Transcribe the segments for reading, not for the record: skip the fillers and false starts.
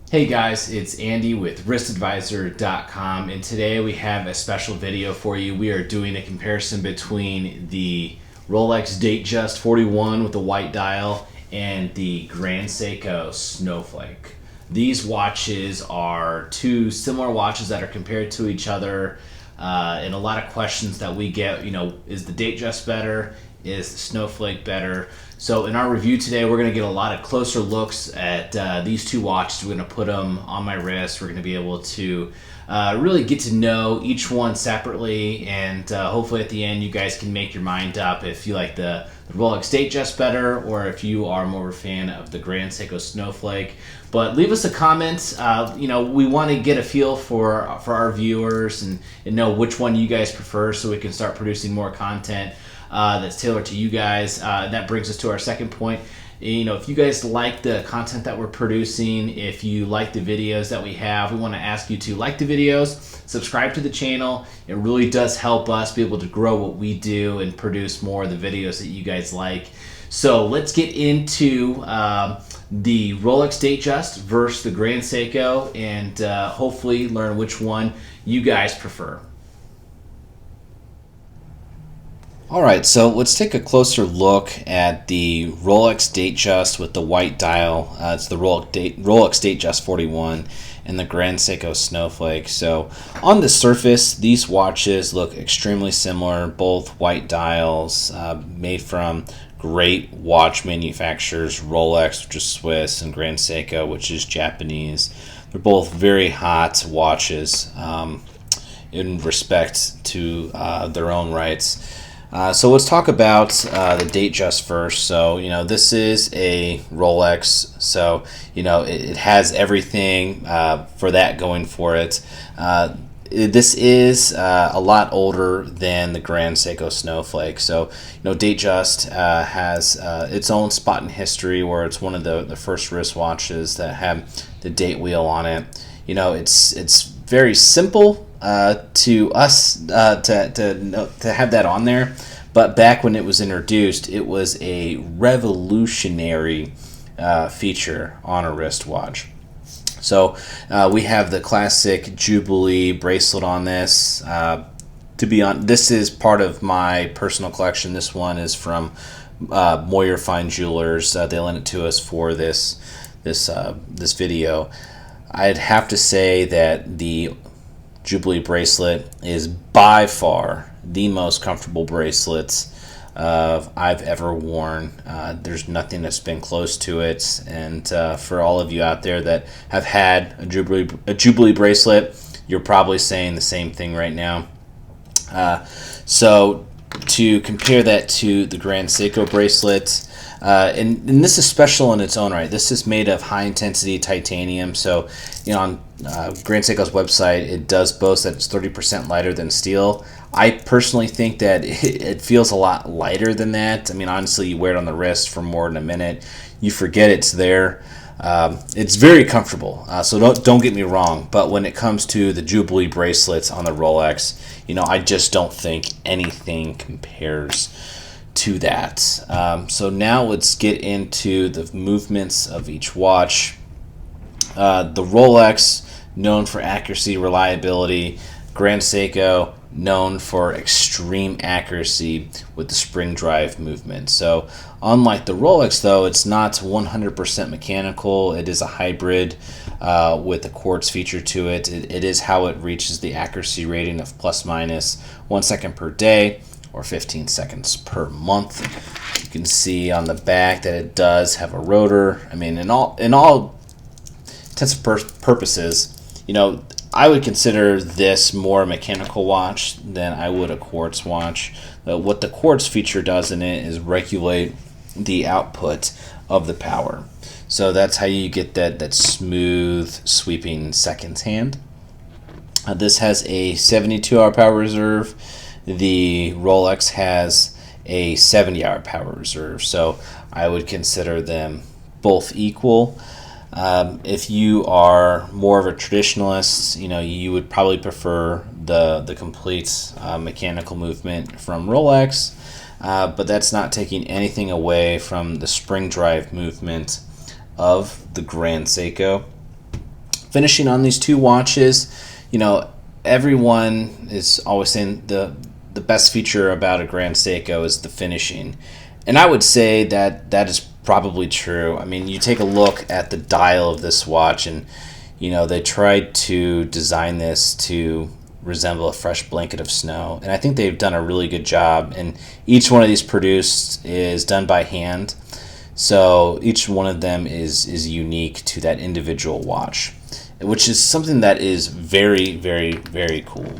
Hey guys, it's Andy with wristadvisor.com, and today we have a special video for you. We are doing a comparison between the Rolex Datejust 41 with the white dial and the Grand Seiko Snowflake. These watches are two similar watches that are compared to each other, and a lot of questions that we get, is the Datejust better? Is the Snowflake better? So in our review today, we're going to get a lot of closer looks at these two watches. We're going to put them on my wrist. We're going to be able to really get to know each one separately, and hopefully at the end you guys can make your mind up if you like the Rolex Datejust better, or if you are more of a fan of the Grand Seiko Snowflake. But leave us a comment. We want to get a feel for our viewers and know which one you guys prefer, so we can start producing more content that's tailored to you guys. That brings us to our second point. If you guys like the content that we're producing, if you like the videos that we have, we want to ask you to like the videos, subscribe to the channel. It really does help us be able to grow what we do and produce more of the videos that you guys like. So let's get into the Rolex Datejust versus the Grand Seiko, and hopefully learn which one you guys prefer. Alright, so let's take a closer look at the Rolex Datejust with the white dial. It's the Rolex Datejust 41 and the Grand Seiko Snowflake. So on the surface, these watches look extremely similar, both white dials, made from great watch manufacturers, Rolex, which is Swiss, and Grand Seiko, which is Japanese. They're both very hot watches in respect to their own rights. So let's talk about the Datejust first. So, this is a Rolex, so, it has everything for that going for it. This is a lot older than the Grand Seiko Snowflake. So, Datejust has its own spot in history where it's one of the first wristwatches that have the date wheel on it. It's very simple to us to have that on there, but back when it was introduced, it was a revolutionary feature on a wristwatch. So we have the classic Jubilee bracelet on this. This is part of my personal collection. This one is from Moyer Fine Jewelers. They lent it to us for this video. I'd have to say that the Jubilee bracelet is by far the most comfortable bracelet I've ever worn. There's nothing that's been close to it, and for all of you out there that have had a Jubilee bracelet, you're probably saying the same thing right now. So to compare that to the Grand Seiko bracelet, and this is special in its own right. This is made of high-intensity titanium. So, on Grand Seiko's website, it does boast that it's 30% lighter than steel. I personally think that it feels a lot lighter than that. I mean, honestly, you wear it on the wrist for more than a minute, you forget it's there. It's very comfortable, so don't get me wrong. But when it comes to the Jubilee bracelets on the Rolex, I just don't think anything compares to that. So now let's get into the movements of each watch. The Rolex, known for accuracy, reliability. Grand Seiko, known for extreme accuracy with the spring drive movement. So unlike the Rolex, though, it's not 100% mechanical. It is a hybrid with a quartz feature to it. It is how it reaches the accuracy rating of plus minus 1 second per day, or 15 seconds per month. You can see on the back that it does have a rotor. I mean, in all intents and purposes, I would consider this more a mechanical watch than I would a quartz watch. What the quartz feature does in it is regulate the output of the power. So that's how you get that smooth, sweeping seconds hand. This has a 72-hour power reserve. The Rolex has a 70-hour power reserve, so I would consider them both equal. If you are more of a traditionalist, you would probably prefer the complete mechanical movement from Rolex, but that's not taking anything away from the spring drive movement of the Grand Seiko. Finishing on these two watches, everyone is always saying the best feature about a Grand Seiko is the finishing. And I would say that that is probably true. I mean, you take a look at the dial of this watch, and they tried to design this to resemble a fresh blanket of snow, and I think they've done a really good job. And each one of these produced is done by hand, so each one of them is unique to that individual watch, which is something that is very, very, very cool.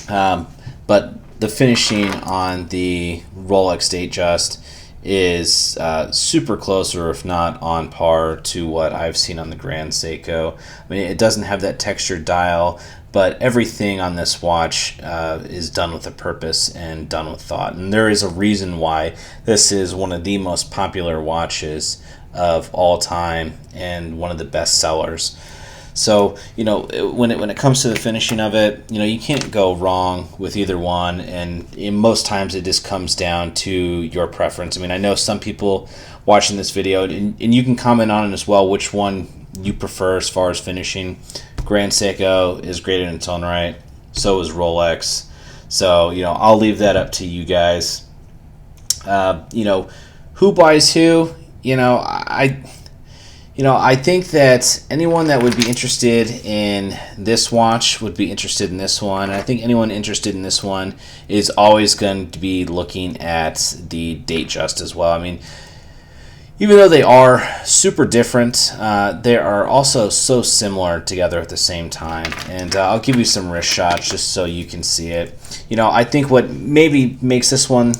But the finishing on the Rolex Datejust is super close, or if not on par, to what I've seen on the Grand Seiko. I mean, it doesn't have that textured dial, but everything on this watch is done with a purpose and done with thought. And there is a reason why this is one of the most popular watches of all time and one of the best sellers. So, when it comes to the finishing of it, you can't go wrong with either one, and most times it just comes down to your preference. I mean, I know some people watching this video, and you can comment on it as well, which one you prefer as far as finishing. Grand Seiko is great in its own right, so is Rolex. So, I'll leave that up to you guys. Who buys who? I think that anyone that would be interested in this watch would be interested in this one. And I think anyone interested in this one is always going to be looking at the Datejust as well. I mean, even though they are super different, they are also so similar together at the same time. And I'll give you some wrist shots just so you can see it. I think what maybe makes this one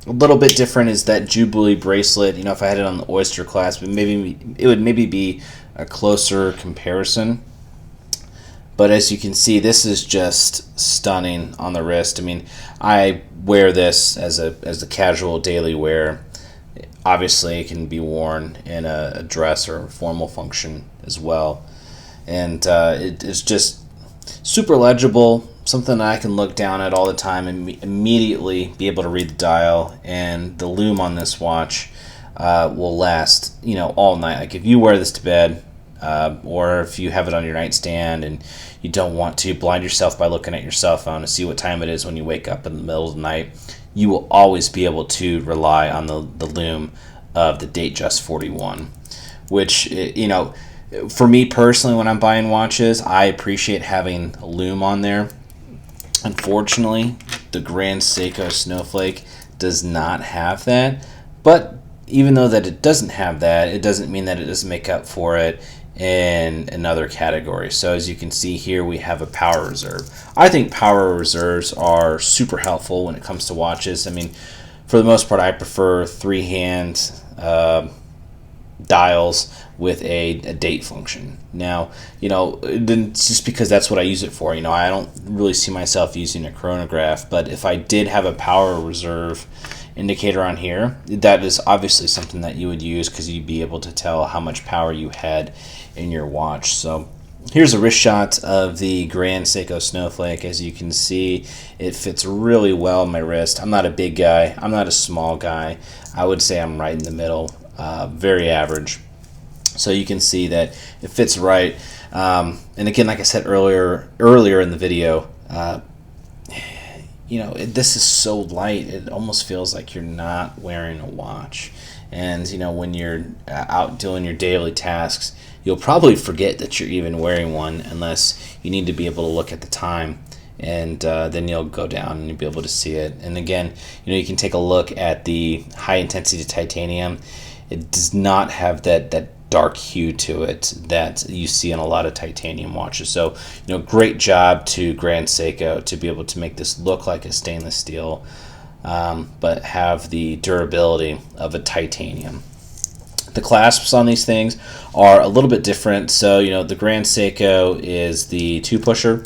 a little bit different is that Jubilee bracelet. If I had it on the Oyster Clasp, it would maybe be a closer comparison. But as you can see, this is just stunning on the wrist. I mean, I wear this as a casual daily wear. Obviously, it can be worn in a dress or a formal function as well. And it is just super legible, something I can look down at all the time and immediately be able to read the dial. And the lume on this watch will last, all night. Like if you wear this to bed, or if you have it on your nightstand and you don't want to blind yourself by looking at your cell phone to see what time it is when you wake up in the middle of the night, you will always be able to rely on the lume of the Datejust 41, which, for me personally, when I'm buying watches, I appreciate having a lume on there. Unfortunately, the Grand Seiko Snowflake does not have that, but even though that it doesn't have that, it doesn't mean that it doesn't make up for it in another category. So as you can see here, we have a power reserve. I think power reserves are super helpful when it comes to watches. I mean, for the most part, I prefer three-hand dials with a date function. Now, it's just because that's what I use it for. I don't really see myself using a chronograph, but if I did have a power reserve indicator on here, that is obviously something that you would use because you'd be able to tell how much power you had in your watch. So here's a wrist shot of the Grand Seiko Snowflake. As you can see, it fits really well on my wrist. I'm not a big guy. I'm not a small guy. I would say I'm right in the middle, very average. So you can see that it fits right. And again, like I said earlier in the video, this is so light, it almost feels like you're not wearing a watch. And when you're out doing your daily tasks, you'll probably forget that you're even wearing one unless you need to be able to look at the time, and then you'll go down and you'll be able to see it. And again, you can take a look at the high intensity titanium. It does not have that dark hue to it that you see in a lot of titanium watches. So, great job to Grand Seiko to be able to make this look like a stainless steel, but have the durability of a titanium. The clasps on these things are a little bit different. So, the Grand Seiko is the two-pusher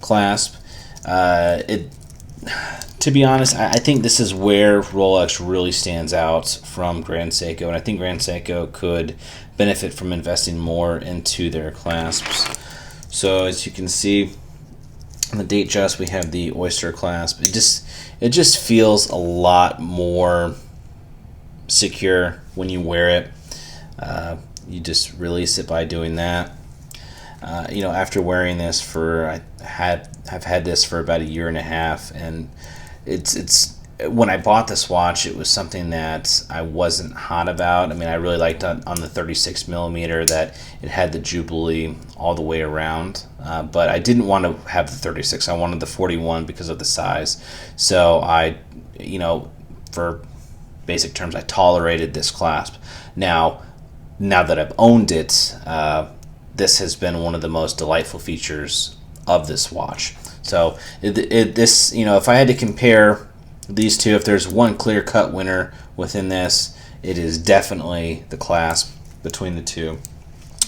clasp. To be honest, I think this is where Rolex really stands out from Grand Seiko, and I think Grand Seiko could benefit from investing more into their clasps. So as you can see, on the Datejust, we have the Oyster clasp. It just feels a lot more secure when you wear it. You just release it by doing that. after wearing this have had this for about a year and a half, and it's when I bought this watch, it was something that I wasn't hot about. I mean, I really liked on the 36 millimeter that it had the Jubilee all the way around, but I didn't want to have the 36. I wanted the 41 because of the size. So I, for basic terms, I tolerated this clasp. Now that I've owned it, this has been one of the most delightful features of this watch. So if I had to compare these two, if there's one clear-cut winner within this, it is definitely the clasp between the two.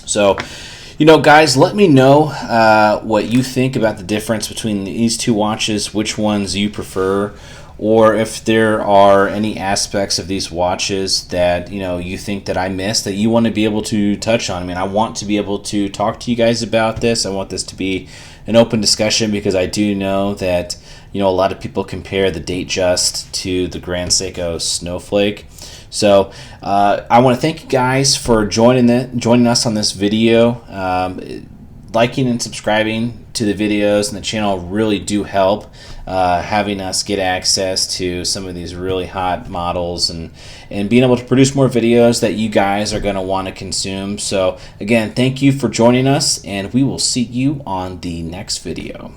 So, guys, let me know what you think about the difference between these two watches, which ones you prefer, or if there are any aspects of these watches that you think that I missed that you want to be able to touch on. I mean, I want to be able to talk to you guys about this. I want this to be an open discussion because I do know that a lot of people compare the Datejust to the Grand Seiko Snowflake. So I want to thank you guys for joining us on this video. Liking and subscribing to the videos and the channel really do help having us get access to some of these really hot models and being able to produce more videos that you guys are going to want to consume. So again, thank you for joining us, and we will see you on the next video.